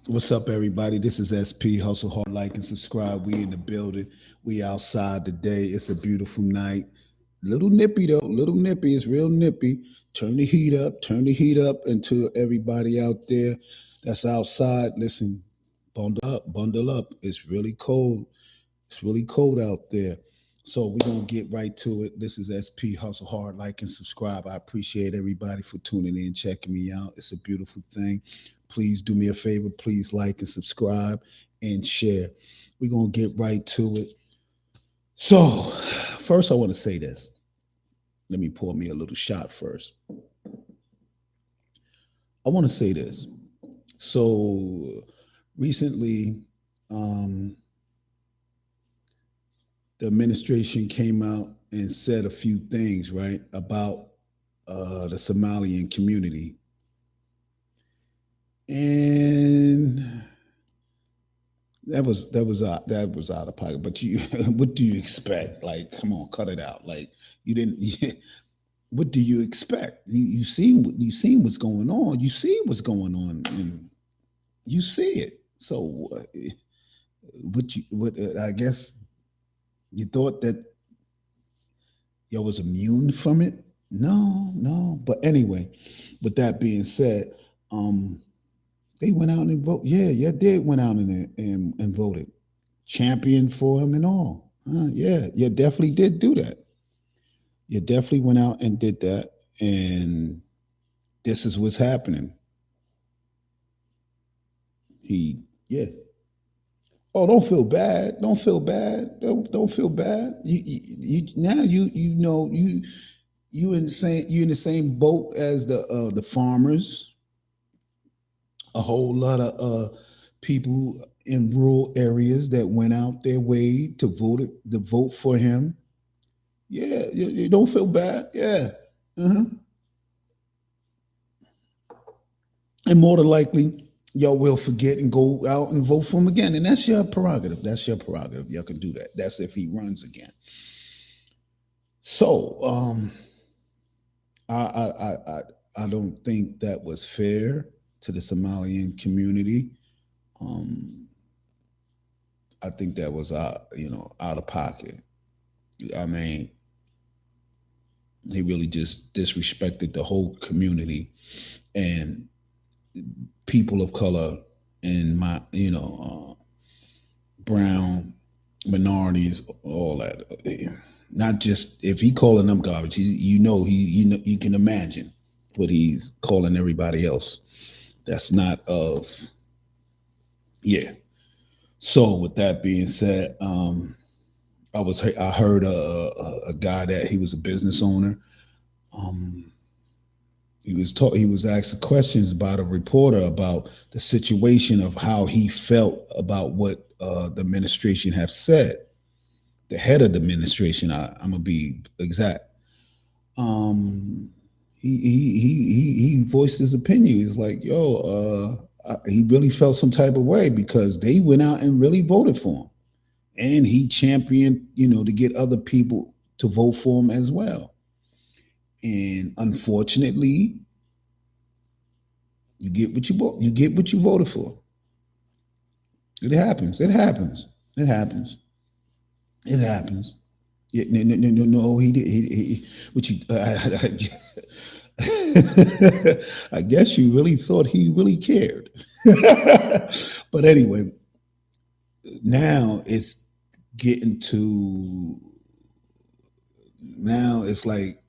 What's up, everybody? This is SP. Hustle hard, like and subscribe. We in the building. We outside today. It's a beautiful night. Little nippy though. Little nippy. It's real nippy. Turn the heat up. Turn the heat up. And to everybody out there that's outside, listen. Bundle up. Bundle up. It's really cold. It's really cold out there. So we're gonna get right to it. This is SP Hustle Hard, like and subscribe. I appreciate everybody for tuning in, checking me out. It's a beautiful thing. Please do me a favor. Please like and subscribe and share. We're gonna get right to it. So first I want to say this. Let me pour me a little shot first. I want to say this. So recently, um, the administration came out and said a few things, right, about the Somalian community. And that was out of pocket. But you, what do you expect? Like, come on, cut it out. Like, you didn't. What do you expect? You seen what's going on. You see what's going on, and you see it. So, I guess you thought that y'all was immune from it. No, no. But anyway, with that being said, um, they went out and vote. Yeah, yeah, did went out and voted, champion for him and all. Yeah, you definitely did do that. You definitely went out and did that, and this is what's happening. He, yeah. Oh, don't feel bad. Don't feel bad. Don't feel bad. You now you know you in the same boat as the farmers. A whole lot of people in rural areas that went out their way to vote for him. Yeah, you don't feel bad. Yeah, uh-huh. And more than likely, y'all will forget and go out and vote for him again, and that's your prerogative. That's your prerogative. Y'all can do that. That's if he runs again. So, I don't think that was fair to the Somalian community. Um, I think that was out of pocket. I mean, he really just disrespected the whole community and people of color and my brown minorities, all that. Not just if he calling them garbage, you can imagine what he's calling everybody else. That's not of yeah. So with that being said, I heard a guy that he was a business owner. Um, he was asked questions by a reporter about the situation of how he felt about what the administration have said. The head of the administration, I'm gonna be exact. Um, he voiced his opinion. He's like, "Yo, he really felt some type of way because they went out and really voted for him, and he championed, to get other people to vote for him as well. And unfortunately, you get what you vote. You get what you voted for. It happens. It happens. It happens. It happens. Yeah, no, no, no, no, no. He did. What you? I guess you really thought he really cared. But anyway, now it's getting to now it's like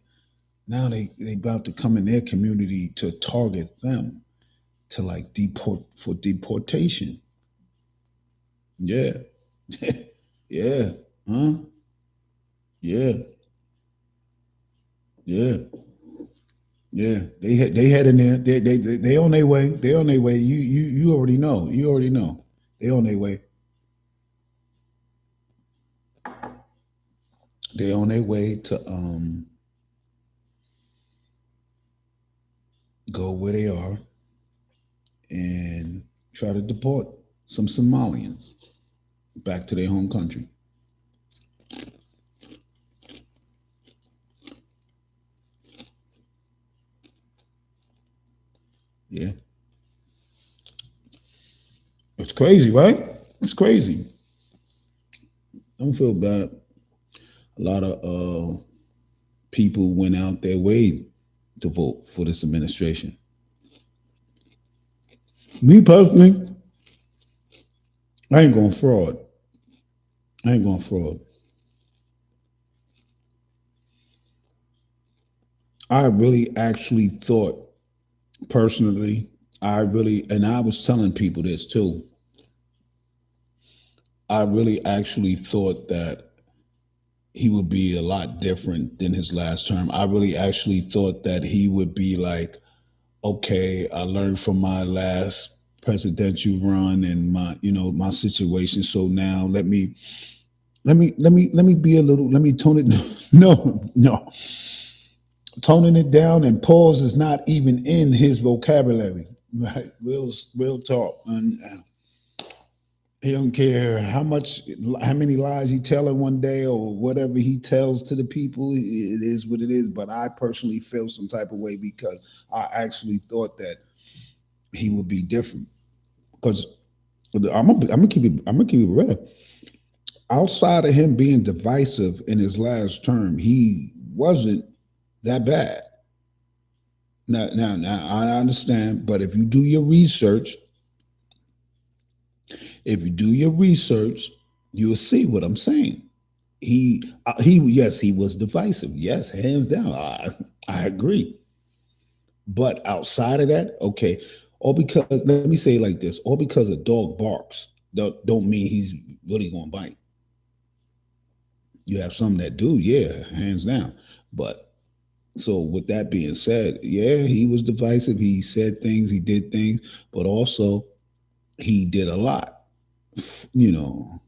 now they about to come in their community to target them to like deportation. Yeah, yeah, huh? Yeah, yeah, yeah. They head in there. They on their way. They on their way. You already know. You already know. They on their way. They on their way to go where they are and try to deport some Somalians back to their home country. Yeah. crazy, right? It's crazy. Don't feel bad. A lot of people went out their way to vote for this administration. Me personally, I ain't going fraud. I ain't going fraud. I really actually thought personally, and I was telling people this too. I really actually thought that he would be a lot different than his last term. I really actually thought that he would be like, okay, I learned from my last presidential run and my situation. So now let me be a little, let me tone it. No, toning it down and pause is not even in his vocabulary. Right, real talk. And he don't care how many lies he tell in one day or whatever he tells to the people. It is what it is. But I personally feel some type of way because I actually thought that he would be different. Because I'm gonna keep it real. Outside of him being divisive in his last term, he wasn't that bad. Now, I understand, but if you do your research, you'll see what I'm saying. Yes, he was divisive. Yes, hands down, I agree. But outside of that, okay, all because let me say it like this: all because a dog barks don't mean he's really gonna bite. You have some that do, yeah, hands down. But so with that being said, yeah, he was divisive. He said things, he did things, but also he did a lot. You know,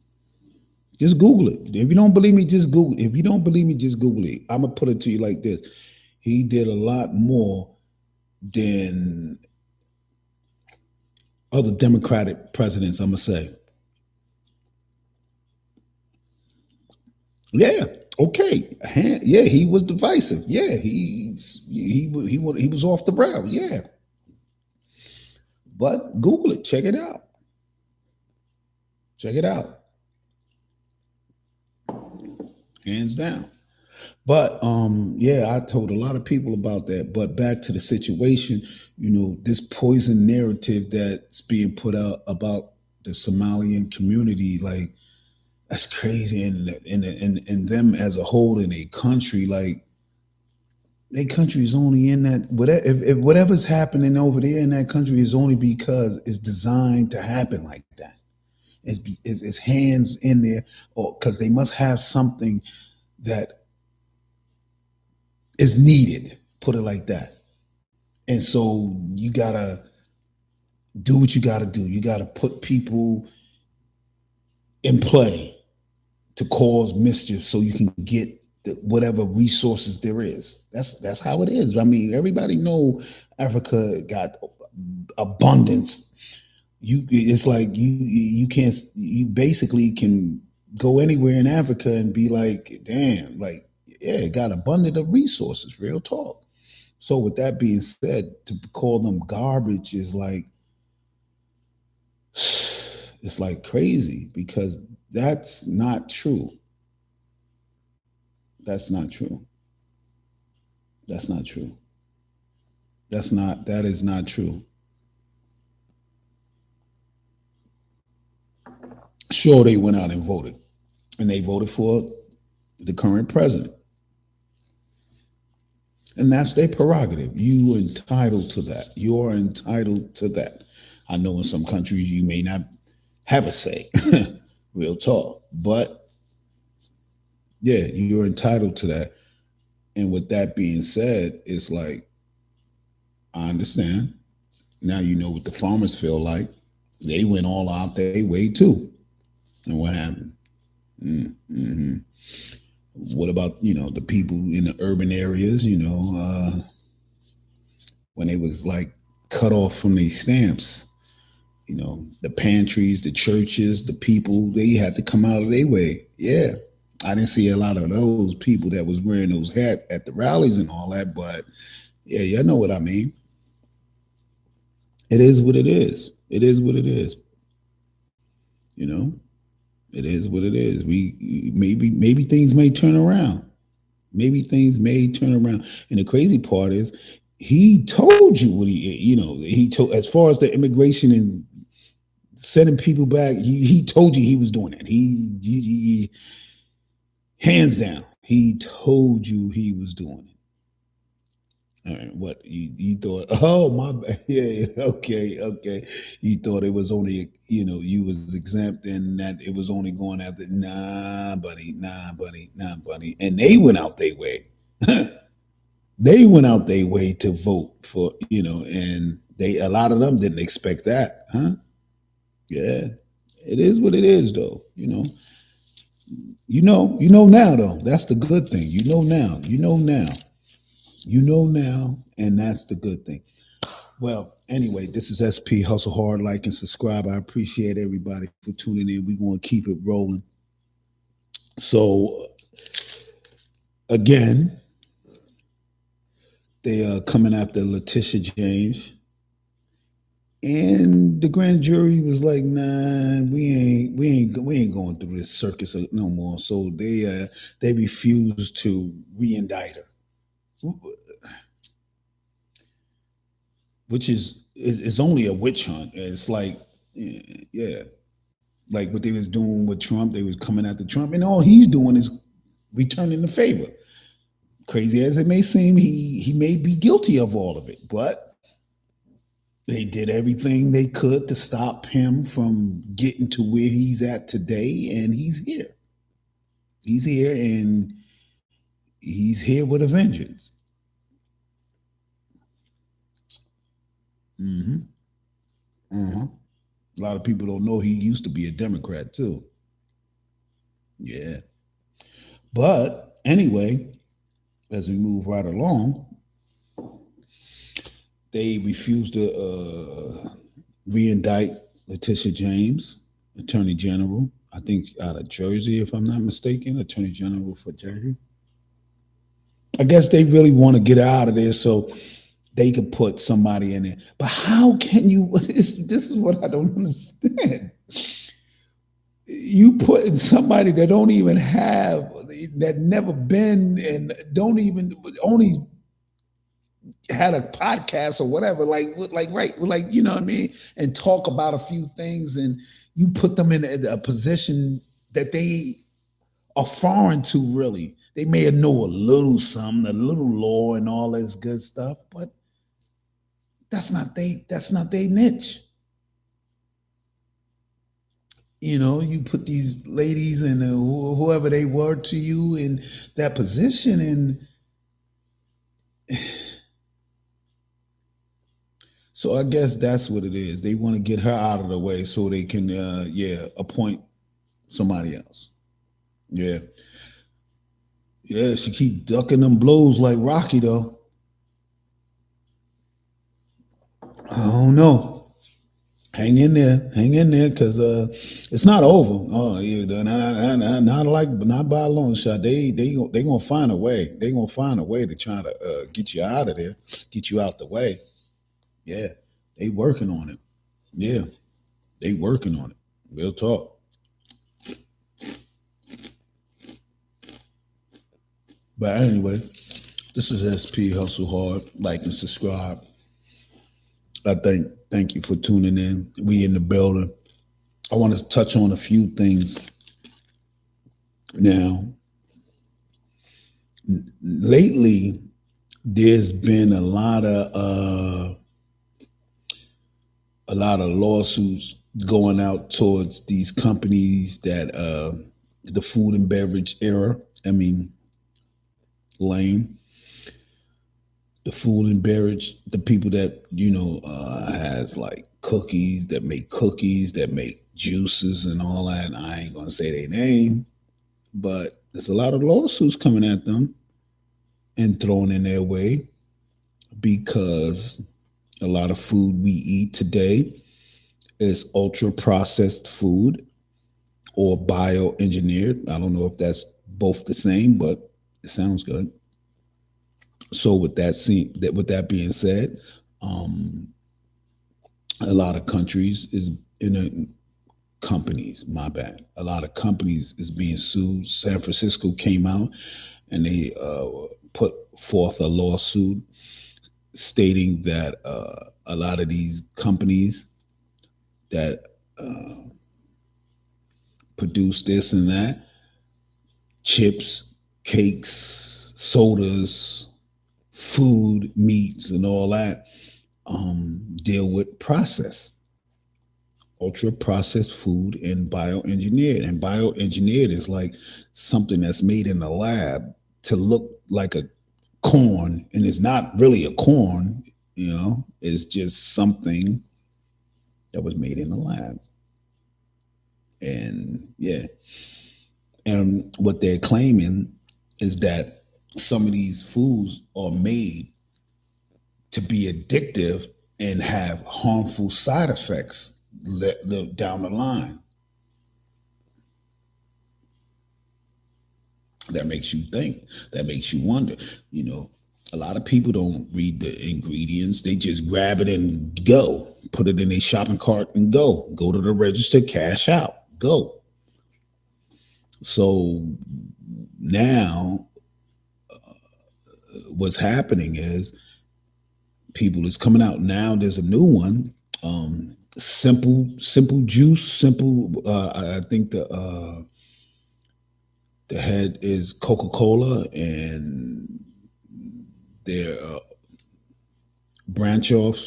just Google it. If you don't believe me, just Google it. If you don't believe me, just Google it. I'm gonna put it to you like this. He did a lot more than other Democratic presidents, I'm gonna say. Yeah, okay. Yeah, he was divisive. Yeah, he was off the rail. Yeah, but Google it. Check it out. Check it out. Hands down. But yeah, I told a lot of people about that. But back to the situation, this poison narrative that's being put out about the Somalian community, like that's crazy, and them as a whole in a country, like their country is only in that whatever if whatever's happening over there in that country is only because it's designed to happen like that. It's hands in there, or because they must have something that is needed. Put it like that. And so you gotta do what you gotta do. You gotta put people in play to cause mischief so you can get whatever resources there is. That's how it is. I mean, everybody know Africa got abundance. It's like you can't, you basically can go anywhere in Africa and be like, damn, like yeah, it got abundant of resources. Real talk. So with that being said, to call them garbage is like it's like crazy because that's not true. That's not true. That's not true. That is not true. Sure, they went out and voted. And they voted for the current president. And that's their prerogative. You are entitled to that. You're entitled to that. I know in some countries you may not have a say. Real talk. But yeah, you're entitled to that. And with that being said, it's like, I understand. Now you know what the farmers feel like. They went all out their way too. And what happened? Mm-hmm. What about the people in the urban areas? When they was like cut off from these stamps. The pantries, the churches, the people, they had to come out of their way. Yeah. I didn't see a lot of those people that was wearing those hats at the rallies and all that, but yeah, you know what I mean. It is what it is. It is what it is. You know, it is what it is. We maybe things may turn around. Maybe things may turn around. And the crazy part is, he told you what he told, as far as the immigration and sending people back. He told you he was doing that. He hands down, he told you he was doing it. All right, what you thought? Oh my bad. Yeah, okay. You thought it was only, you was exempt and that it was only going after. Nah, buddy. And they went out their way. They went out their way to vote for, and a lot of them didn't expect that, huh? Yeah, it is what it is, though. You know now, though. That's the good thing. You know now. And that's the good thing. Well, anyway, this is SP Hustle Hard. Like and subscribe. I appreciate everybody for tuning in. We're going to keep it rolling. So, again, they are coming after Letitia James. And the grand jury was like, "Nah, we ain't going through this circus no more." So they refused to re-indict her, which is only a witch hunt. It's like, yeah, like what they was doing with Trump. They was coming after Trump, and all he's doing is returning the favor. Crazy as it may seem, he may be guilty of all of it, but they did everything they could to stop him from getting to where he's at today, and he's here. He's here, and he's here with a vengeance. Mm-hmm. Uh-huh. A lot of people don't know he used to be a Democrat too. Yeah. But anyway, as we move right along, they refused to re-indict Letitia James, Attorney General. I think out of Jersey, if I'm not mistaken, Attorney General for Jersey. I guess they really want to get her out of there so they could put somebody in there. But how can you? This is what I don't understand. You put in somebody that don't even have, that never been, and don't even only had a podcast or whatever, like right, like what I mean, and talk about a few things, and you put them in a position that they are foreign to. Really, they may know a little something, a little law and all this good stuff, but that's not their niche. You put these ladies and whoever they were to you in that position, and so I guess that's what it is. They want to get her out of the way so they can, appoint somebody else. Yeah, yeah. She keep ducking them blows like Rocky, though. I don't know. Hang in there, because it's not over. Oh, yeah, not by a long shot. They gonna find a way. They gonna find a way to try to get you out of there, get you out the way. Yeah, they working on it. Yeah, they working on it. Real talk. But anyway, this is SP Hustle Hard. Like and subscribe. I thank you for tuning in. We in the building. I want to touch on a few things now. Lately, there's been a lot of lawsuits going out towards these companies that the food and beverage era. I mean, lane. The food and beverage, the people that has like cookies, that make juices and all that. I ain't gonna say their name, but there's a lot of lawsuits coming at them and thrown in their way because a lot of food we eat today is ultra processed food or bioengineered. I don't know if that's both the same, but it sounds good. So with that being said, a lot of countries is in companies. My bad. A lot of companies is being sued. San Francisco came out and they put forth a lawsuit stating that a lot of these companies that produce this and that, chips, cakes, sodas, food, meats, and all that, deal with ultra processed food and bioengineered. And bioengineered is like something that's made in the lab to look like a corn, and it's not really a corn, it's just something that was made in the lab. And yeah, and what they're claiming is that some of these foods are made to be addictive and have harmful side effects down the line. That makes you think, that makes you wonder. A lot of people don't read the ingredients. They just grab it and go, put it in a shopping cart and go to the register, cash out, go. So now what's happening is people is coming out now. There's a new one, simple juice, simple. I think the head is Coca-Cola, and their branch off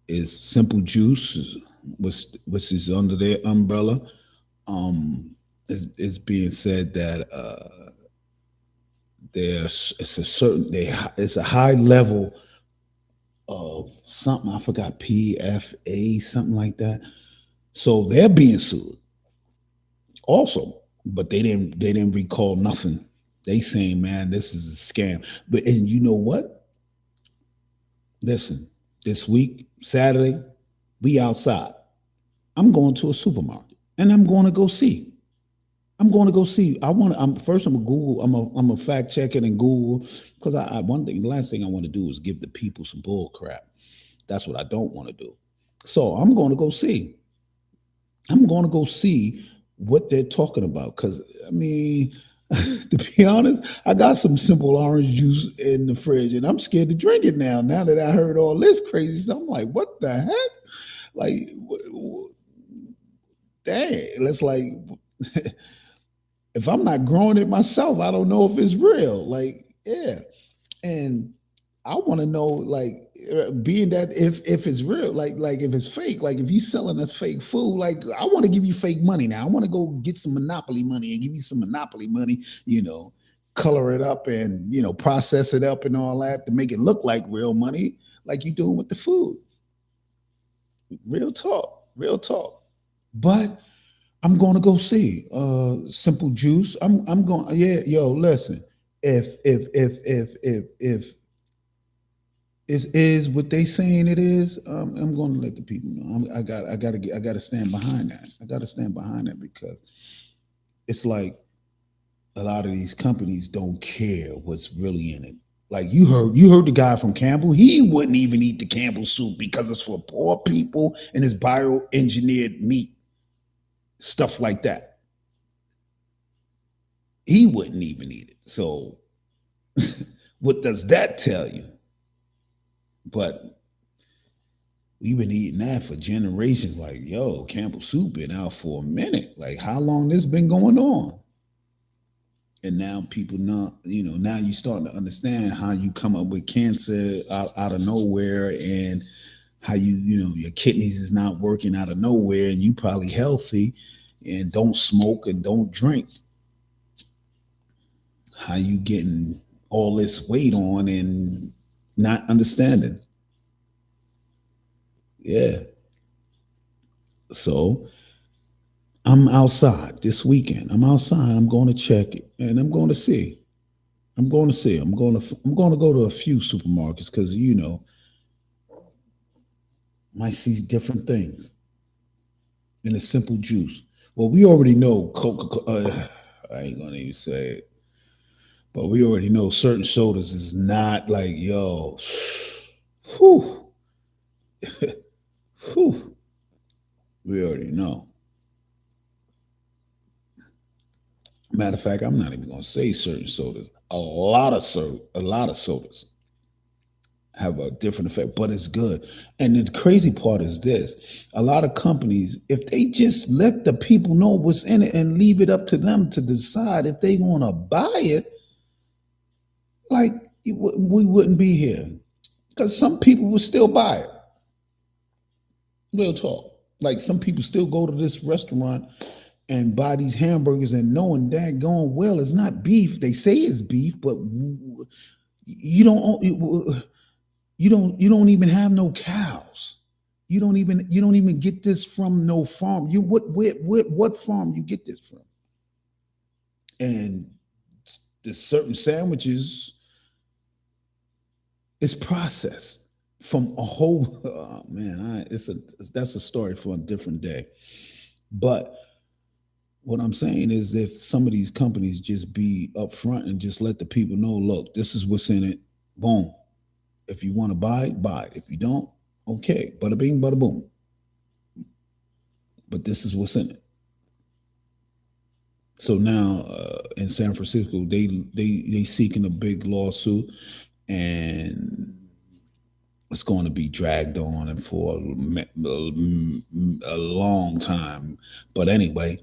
is Simple Juice, which is under their umbrella. It's being said that it's a high level of something. I forgot, PFA, something like that. So they're being sued also, but they didn't recall nothing. They saying, man, this is a scam. But and you know what? Listen, this week, Saturday, we outside. I'm going to a supermarket and I'm going to go see. I'm first. I'm gonna Google. I'm a fact check it and Google, because the last thing I want to do is give the people some bull crap. That's what I don't want to do. So I'm going to go see. I'm going to go see what they're talking about. Because I mean, to be honest, I got some simple orange juice in the fridge, and I'm scared to drink it now. Now that I heard all this crazy stuff, I'm like, what the heck? Like, dang, it's like. If I'm not growing it myself, I don't know if it's real. Like, yeah. And I want to know, like, being that if it's real, like if it's fake, like if you're selling us fake food, like I want to give you fake money now. I want to go get some Monopoly money and give you some Monopoly money, color it up and process it up and all that to make it look like real money, like you doing with the food. Real talk, real talk. But I'm going to go see Simple Juice. I'm going. Yeah, yo, listen. If it is what they saying it is, I'm going to let the people know. I got to stand behind that. I got to stand behind that, because it's like a lot of these companies don't care what's really in it. Like you heard the guy from Campbell. He wouldn't even eat the Campbell soup because it's for poor people and it's bioengineered meat, stuff like that. He wouldn't even eat it. So what does that tell you? But we've been eating that for generations. Like, yo, Campbell soup been out for a minute. Like, how long this been going on? And now people know, now you starting to understand how you come up with cancer out of nowhere, and how your kidneys is not working out of nowhere, and you probably healthy and don't smoke and don't drink. How you getting all this weight on and not understanding? Yeah. So I'm outside this weekend. I'm outside. I'm going to check it, and I'm going to see. I'm going to see. I'm going to go to a few supermarkets, because might see different things in a Simple Juice. Well, we already know Coca-Cola. I ain't gonna even say it, but we already know certain sodas is not like, yo, whew, whew. We already know. Matter of fact, I'm not even going to say certain sodas. A lot of sodas have a different effect, but it's good. And the crazy part is this: a lot of companies, if they just let the people know what's in it and leave it up to them to decide if they want to buy it, like we wouldn't be here because some people would still buy it. Real talk. Like some people still go to this restaurant and buy these hamburgers and knowing that going well it's not beef. They say it's beef, but you don't you don't even have no cows. You don't even get this from no farm. You what farm you get this from? And the certain sandwiches is processed from a whole oh man, that's a story for a different day. But what I'm saying is if some of these companies just be upfront and just let the people know, look, this is what's in it. Boom. If you want to buy it, buy it. If you don't, okay. Bada bing, bada boom. But this is what's in it. So now in San Francisco, they seeking a big lawsuit, and it's going to be dragged on and for a long time. But anyway,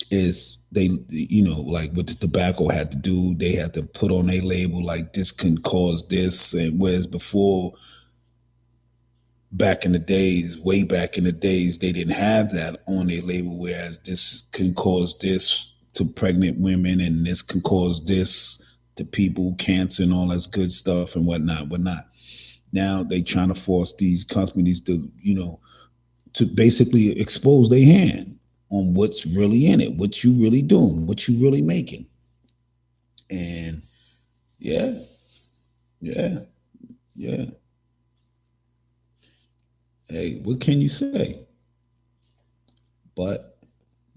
is they like what the tobacco had to do, they had to put on a label like this can cause this, and whereas before back in the days, way back in the days, they didn't have that on their label, whereas this can cause this to pregnant women and this can cause this to people, cancer and all that good stuff and whatnot. Now they trying to force these companies to to basically expose their hand on what's really in it, what you really doing, what you really making. And yeah, yeah, yeah. Hey, what can you say? But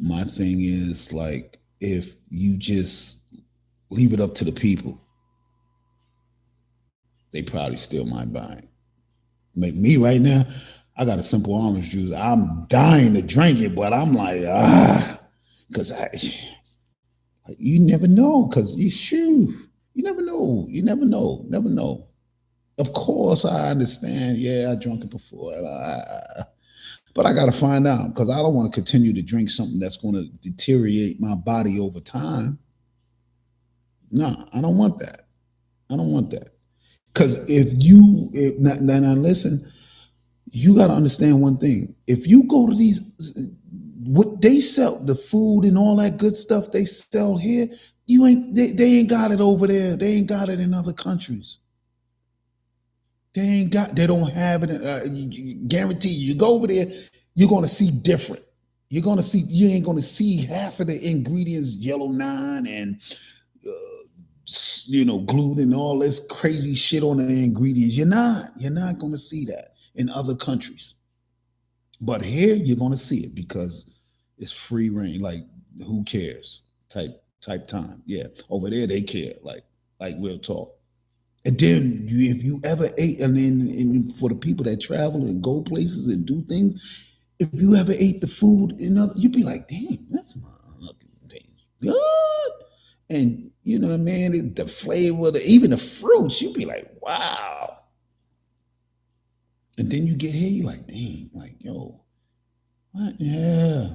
my thing is like if you just leave it up to the people, they probably still might buy it. Like me right now, I got a simple orange juice. I'm dying to drink it, but I'm like, because you never know, because you never know, never know. Of course, I understand. Yeah, I drunk it before, but I got to find out because I don't want to continue to drink something that's going to deteriorate my body over time. No, I don't want that. I don't want that. Because now listen, you got to understand one thing. If you go to these, what they sell, the food and all that good stuff they sell here, they ain't got it over there. They ain't got it in other countries. They don't have it. Guarantee you go over there, you're going to see different. You ain't going to see half of the ingredients, yellow nine and gluten and all this crazy shit on the ingredients. You're not going to see that in other countries. But here you're going to see it because it's free reign. Like who cares? Type time. Yeah, over there they care. Like real talk. And then if you ever ate, and then and for the people that travel and go places and do things, if you ever ate the food, you'd be like, damn, that's motherfucking good. And you know what I mean? The flavor, even the fruits, you'd be like, wow. And then you get here, you're like, dang, like, yo, what? Yeah,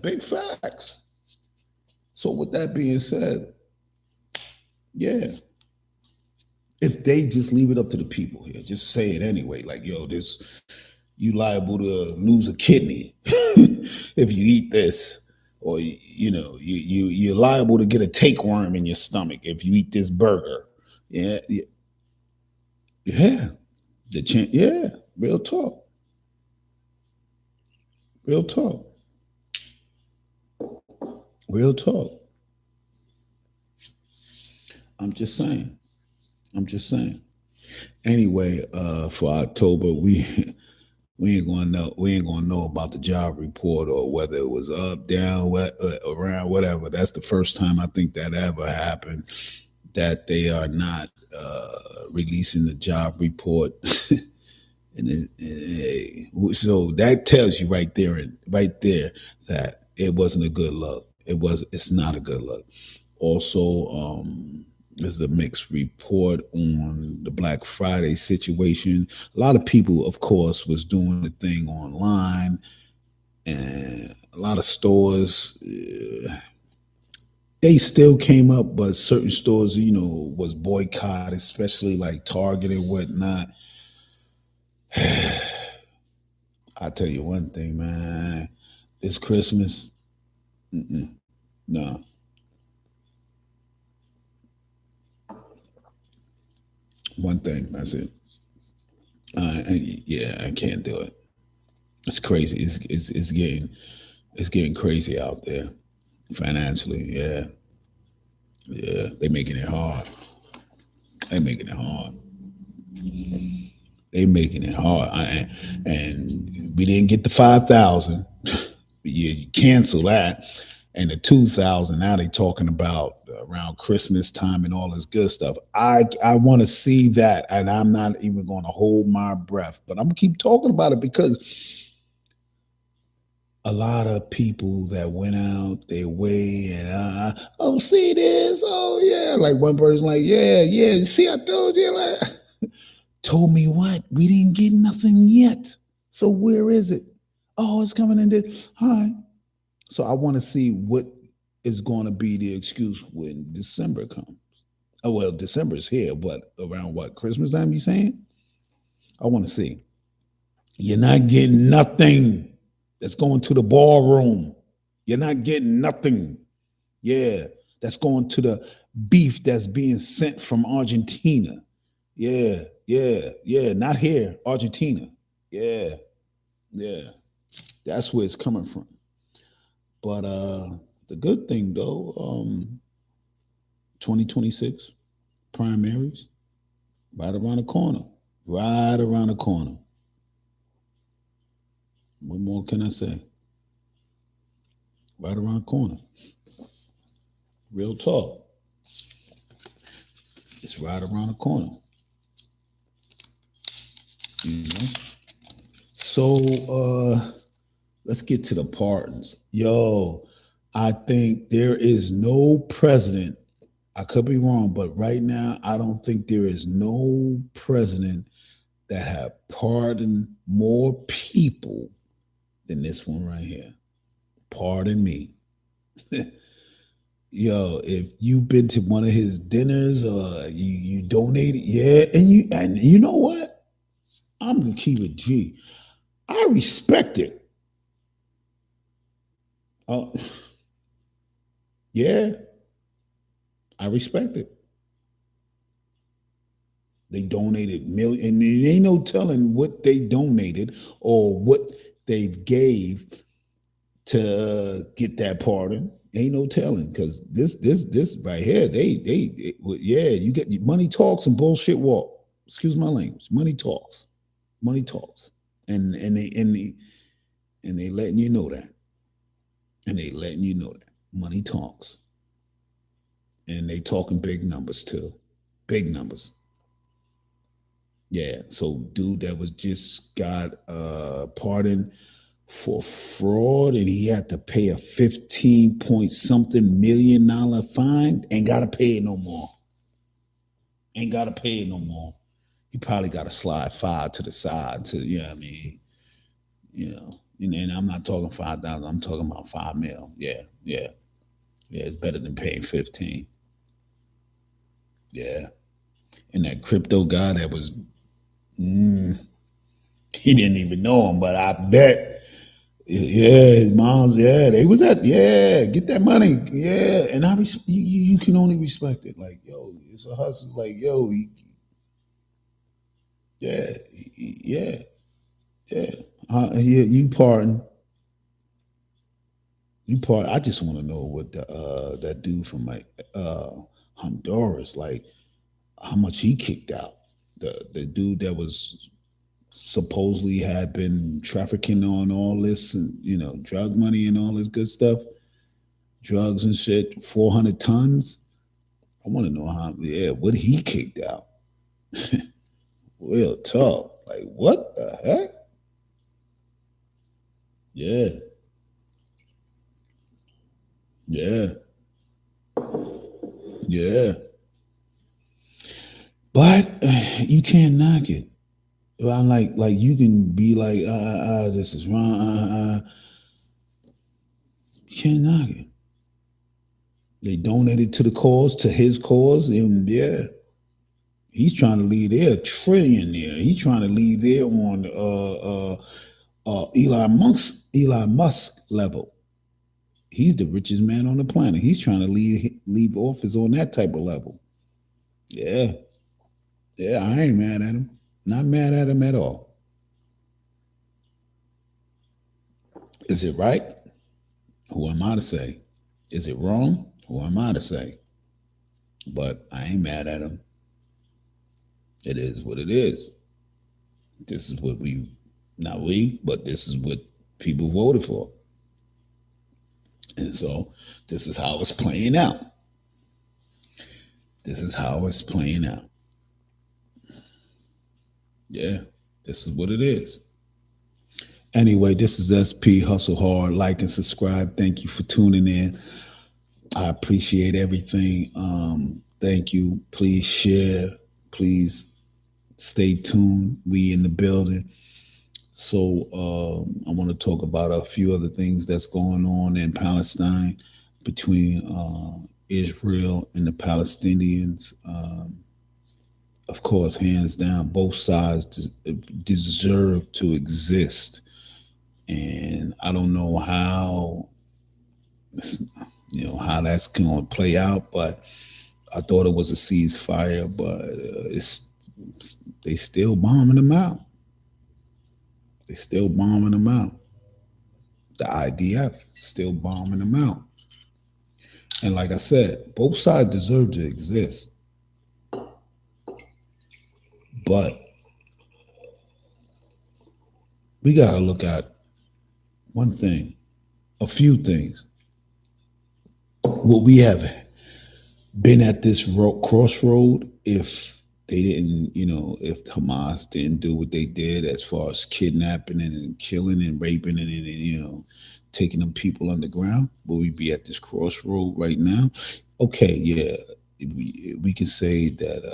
big facts. So with that being said, yeah, if they just leave it up to the people here, just say it anyway, like, yo, this, you liable to lose a kidney if you eat this, or you're liable to get a tapeworm in your stomach if you eat this burger. Yeah, yeah, yeah, real talk, real talk, real talk. I'm just saying. I'm just saying. Anyway, for October, we ain't gonna know. We ain't gonna know about the job report or whether it was up, down, around, whatever. That's the first time I think that ever happened. That they are not releasing the job report, so that tells you right there that It wasn't a good look. It's not a good look. Also, there's a mixed report on the Black Friday situation. A lot of people, of course, was doing the thing online, and a lot of stores they still came up, but certain stores, was boycotted, especially like Target and whatnot. I tell you one thing, man. This Christmas, no. One thing. That's it. Yeah, I can't do it. It's crazy. It's getting crazy out there financially. Yeah, yeah. They making it hard. They making it hard. They making it hard. And we didn't get the 5,000. You cancel that, and the 2,000. Now they talking about around Christmas time and all this good stuff. I want to see that, and I'm not even going to hold my breath. But I'm gonna keep talking about it because a lot of people that went out their way and oh, see this, oh yeah, like one person like yeah, see I told you, like told me what, we didn't get nothing yet, so where is it? Oh, it's coming in this. All right, so I want to see what is going to be the excuse when December comes. Oh well, December is here, but around what, Christmas time you saying? I want to see. You're not getting nothing that's going to the ballroom. You're not getting nothing. Yeah, that's going to the beef that's being sent from Argentina. Yeah. Not here, Argentina. Yeah, yeah. That's where it's coming from. But the good thing though, 2026 primaries right around the corner. Right around the corner. What more can I say? Right around the corner. Real talk. It's right around the corner. You know? So let's get to the pardons. Yo, I think there is no president. I could be wrong, but right now I don't think there is no president that have pardoned more people than this one right here. Pardon me. Yo, if you've been to one of his dinners or you donated, yeah, and you know what? I'm gonna keep it G. I respect it. Oh, yeah, I respect it. They donated million, and there ain't no telling what they donated or what they gave to get that pardon. Ain't no telling because this right here, yeah, you get money talks and bullshit walk. Excuse my language. Money talks, and they letting you know that, money talks, and they talking big numbers too, big numbers. Yeah, so dude that was just got pardoned for fraud and he had to pay a 15 point something $1 million fine. Ain't gotta pay it no more. Ain't gotta pay it no more. He probably got to slide 5 to the side to, what I mean, and I'm not talking 5,000. I'm talking about 5 mil. Yeah. It's better than paying 15. Yeah, and that crypto guy that was, he didn't even know him, but I bet, yeah, his mom's, yeah, they was at, yeah, get that money, yeah, and you can only respect it, like, yo, it's a hustle, like, yo, yeah, yeah, yeah, yeah, you pardon. I just want to know what that dude from like Honduras, like, how much he kicked out. The dude that was supposedly had been trafficking on all this, and drug money and all this good stuff, drugs and shit, 400 tons. I want to know what he kicked out. Real talk. Like, what the heck? Yeah. Yeah, yeah. But you can't knock it. Well, I'm like you can be like, this is wrong. You can't knock it. They donated to the cause, to his cause, and yeah, he's trying to leave there a trillionaire. He's trying to leave there on Elon Musk level. He's the richest man on the planet. He's trying to leave office on that type of level. Yeah, yeah. I ain't mad at him. Not mad at him at all. Is it right? Who am I to say? Is it wrong? Who am I to say? But I ain't mad at him. It is what it is. This is what not we, but this is what people voted for. And so this is how it's playing out. This is how it's playing out. Yeah, this is what it is. Anyway, this is SP Hustle Hard. Like and subscribe. Thank you for tuning in. I appreciate everything. Thank you. Please share. Please stay tuned. We in the building. So I want to talk about a few other things that's going on in Palestine between Israel and the Palestinians. Of course, hands down, both sides deserve to exist, and I don't know how how that's going to play out, but I thought it was a ceasefire, but they still bombing them out. They still bombing them out. The IDF still bombing them out. And like I said, both sides deserve to exist. But we got to look at one thing, a few things. What we have been at this crossroad, if they didn't, if Hamas didn't do what they did as far as kidnapping and killing and raping and taking them people underground, will we be at this crossroad right now? Okay, yeah, we can say that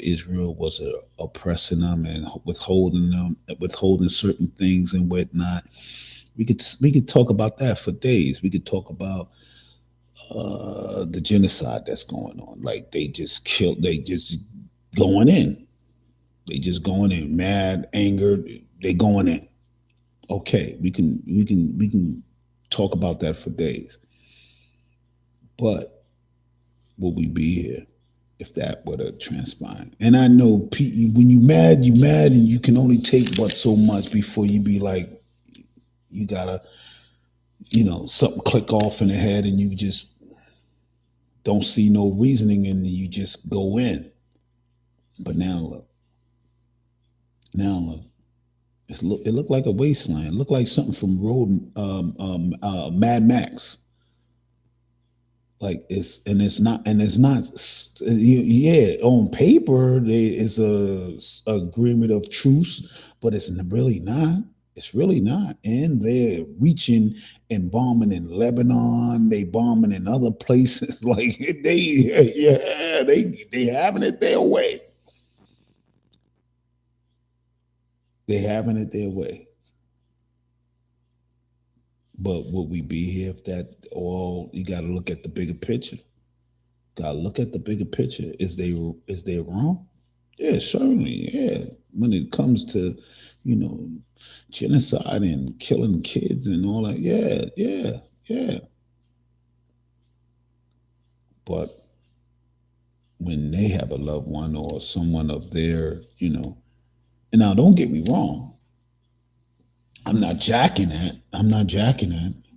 Israel was oppressing them and withholding certain things and whatnot. We could talk about that for days. We could talk about the genocide that's going on. Like they just going in. They just going in, mad, angered. They going in. Okay, we can talk about that for days. But will we be here if that were to transpire? And I know when you mad, and you can only take but so much before you be like, you gotta, something click off in the head and you just don't see no reasoning and you just go in. But now look, it looked like a wasteland. It looked like something from Mad Max. Like it's not, yeah, on paper there is a agreement of truce, but it's really not. It's really not. And they're reaching and bombing in Lebanon. They bombing in other places. Like they having it their way. They having it their way. But would we be here if that all? You got to look at the bigger picture. Got to look at the bigger picture. Is they wrong? Yeah, certainly. Yeah, when it comes to genocide and killing kids and all that. Yeah. But when they have a loved one or someone of their, and now don't get me wrong. I'm not jacking that.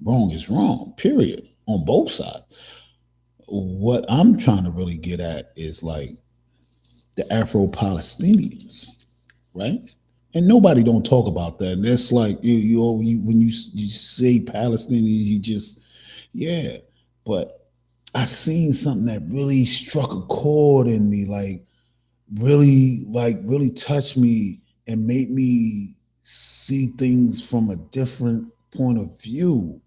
Wrong is wrong, period, on both sides. What I'm trying to really get at is like the Afro-Palestinians, right? And nobody don't talk about that. And that's like when you say Palestinians, you just But I seen something that really struck a chord in me, really touched me and made me see things from a different point of view.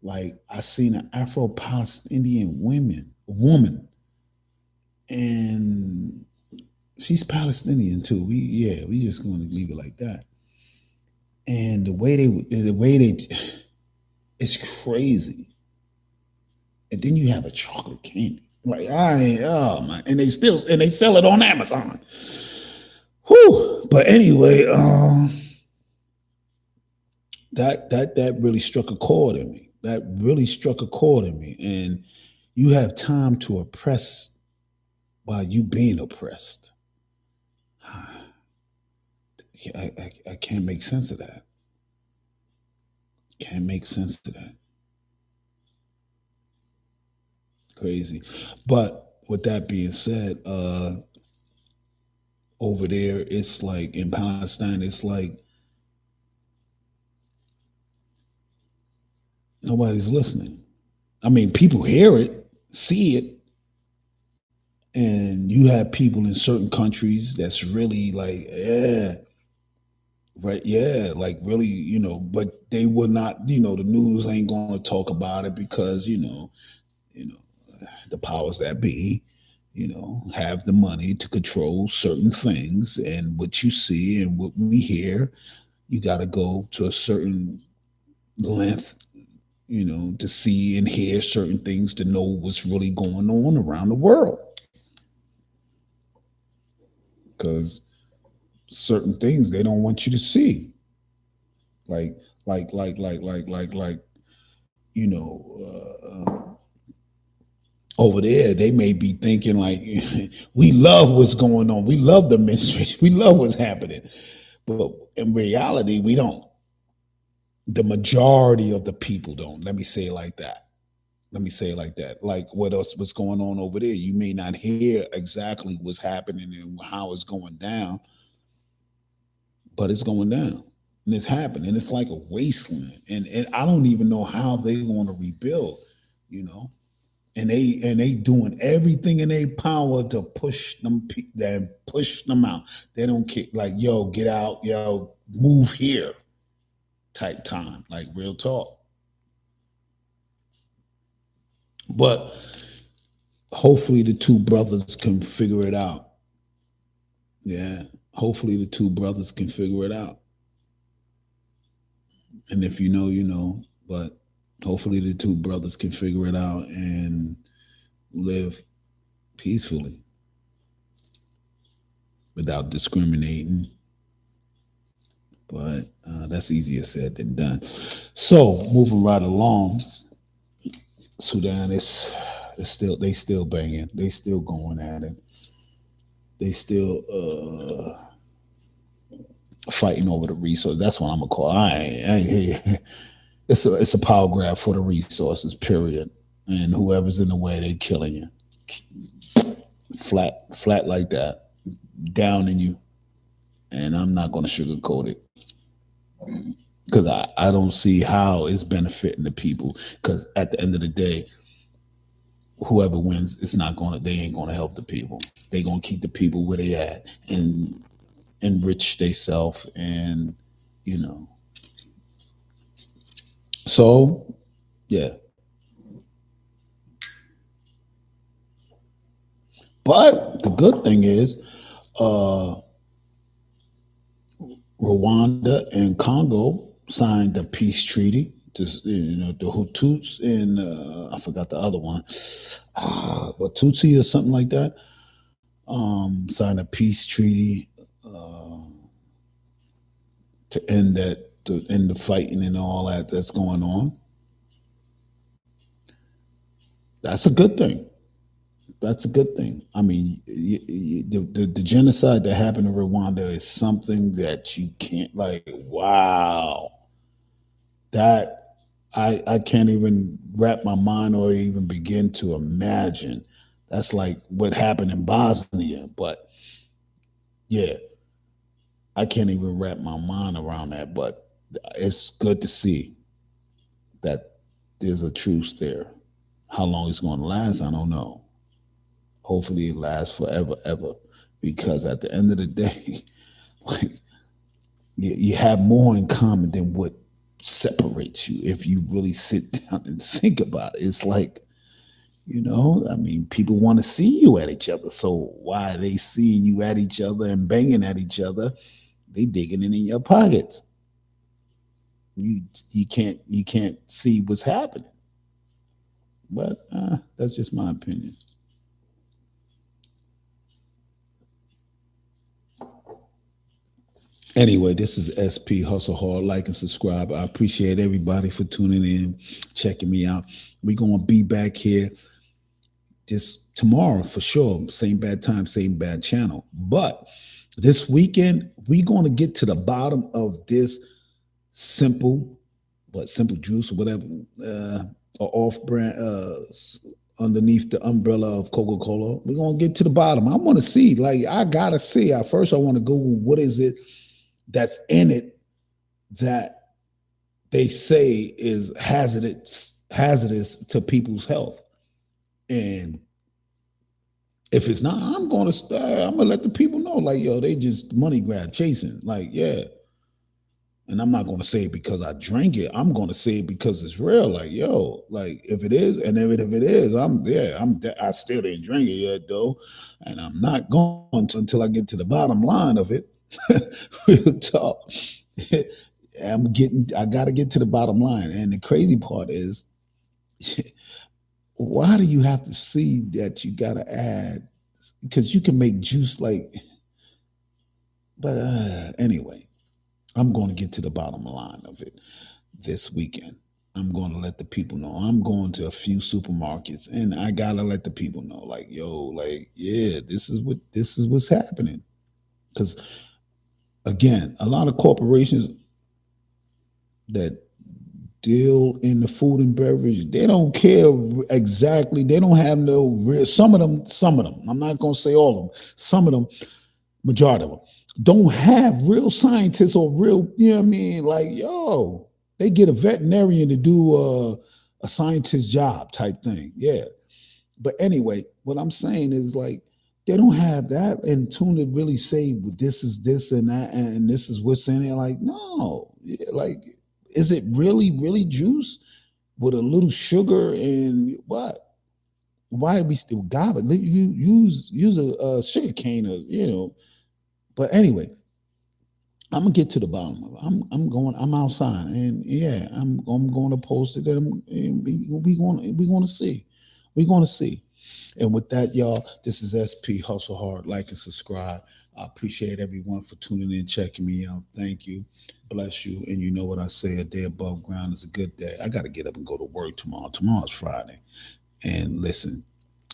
Like I seen an Afro-Palestinian woman, and she's Palestinian too. We just going to leave it like that. And the way they, it's crazy. And then you have a chocolate candy. Like oh my, and they sell it on Amazon. Whew. But anyway, that really struck a chord in me. That really struck a chord in me. And you have time to oppress while you being oppressed. I can't make sense of that. Can't make sense of that. Crazy. But with that being said, over there, it's like in Palestine, it's like nobody's listening. I mean, people hear it, see it, and you have people in certain countries that's really like, yeah, right, yeah, like really, but they would not, the news ain't going to talk about it because, you know, the powers that be, have the money to control certain things, and what you see and what we hear, you got to go to a certain length, to see and hear certain things to know what's really going on around the world. Because certain things they don't want you to see, like, like, you know, over there they may be thinking like, we love what's going on, we love the mysteries, we love what's happening, but in reality, we don't. The majority of the people don't. Let me say it like that. Let me say it like that. Like what's going on over there? You may not hear exactly what's happening and how it's going down, but it's going down and it's happening. It's like a wasteland, and I don't even know how they're going to rebuild. You know, and they doing everything in their power to push them out. They don't care. Like, yo, get out, yo, move here, type time. Like real talk. But hopefully the two brothers can figure it out. Yeah. Hopefully the two brothers can figure it out. And if you know, you know. But hopefully the two brothers can figure it out and live peacefully without discriminating. But that's easier said than done. So moving right along, Sudan is still, they still banging, they still going at it, they still fighting over the resource. That's what I'm gonna call. It's a power grab for the resources. Period. And whoever's in the way, they killing you. Flat like that, down in you. And I'm not gonna sugarcoat it because I don't see how it's benefiting the people. Because at the end of the day, whoever wins, it's not gonna. They ain't gonna help the people. They gonna keep the people where they at and enrich themselves, and you know. So yeah, but the good thing is, Rwanda and Congo signed a peace treaty. Just, the Hutus and I forgot the other one, but Tutsi or something like that. Signed a peace treaty uh, to end the fighting and all that that's going on. That's a good thing. That's a good thing. I mean, the genocide that happened in Rwanda is something that you can't, like. Wow, that I can't even wrap my mind or even begin to imagine. That's like what happened in Bosnia, but yeah, I can't even wrap my mind around that. But it's good to see that there's a truce there. How long it's going to last, I don't know. Hopefully, it lasts forever, ever, because at the end of the day, like, you have more in common than what separates you if you really sit down and think about it. It's like, I mean, people want to see you at each other. So why are they seeing you at each other and banging at each other? They digging in your pockets. You you can't see what's happening. But that's just my opinion. Anyway, this is SP Hustle Hard. Like and subscribe. I appreciate everybody for tuning in, checking me out. We're gonna be back here this tomorrow for sure. Same bad time, same bad channel. But this weekend, we're gonna get to the bottom of this simple, simple juice or whatever, or off brand, underneath the umbrella of Coca Cola. We're gonna get to the bottom. I want to see, like, I gotta see. At first, I want to Google what is it that's in it that they say is hazardous to people's health. And if it's not, I'm gonna let the people know, like, yo, they just money grab chasing. Like, yeah. And I'm not gonna say it because I drank it. I'm gonna say it because it's real. Like, yo, like if it is, and if it is, I'm there. I still didn't drink it yet though, and I'm not going to until I get to the bottom line of it. Real talk. I gotta get to the bottom line. And the crazy part is, why do you have to see that you gotta add? Because you can make juice like, but anyway, I'm going to get to the bottom line of it this weekend. I'm going to let the people know. I'm going to a few supermarkets, and I gotta let the people know, like, yo, like, yeah, this is what's happening. Because again, a lot of corporations that deal in the food and beverage, they don't care exactly. They don't have no real. Some of them. I'm not going to say all of them. Some of them, majority of them, don't have real scientists or real. You know what I mean? Like, yo, they get a veterinarian to do a scientist job type thing. Yeah. But anyway, what I'm saying is, like, they don't have that in tune to really say, well, this is this and that, and this is what's in it. Like, no, yeah, like, is it really, really juice with a little sugar and what? Why we still garbage? You use a sugar cane, or But anyway, I'm gonna get to the bottom of it. I'm outside, and yeah, I'm going to post it, and we going to see, we going to see. And with that, y'all, this is SP Hustle Hard. Like and subscribe. I appreciate everyone for tuning in, checking me out. Thank you. Bless you. And you know what I say, a day above ground is a good day. I got to get up and go to work tomorrow. Tomorrow's Friday. And listen,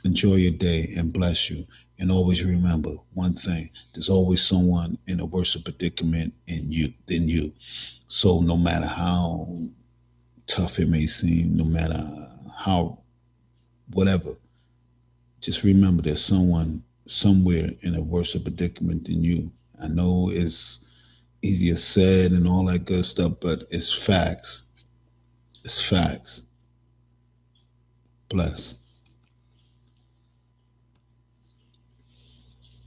enjoy your day and bless you. And always remember one thing: there's always someone in a worse predicament than you. So no matter how tough it may seem, no matter how whatever, just remember there's someone somewhere in a worse predicament than you. I know it's easier said and all that good stuff, but it's facts. It's facts. Bless.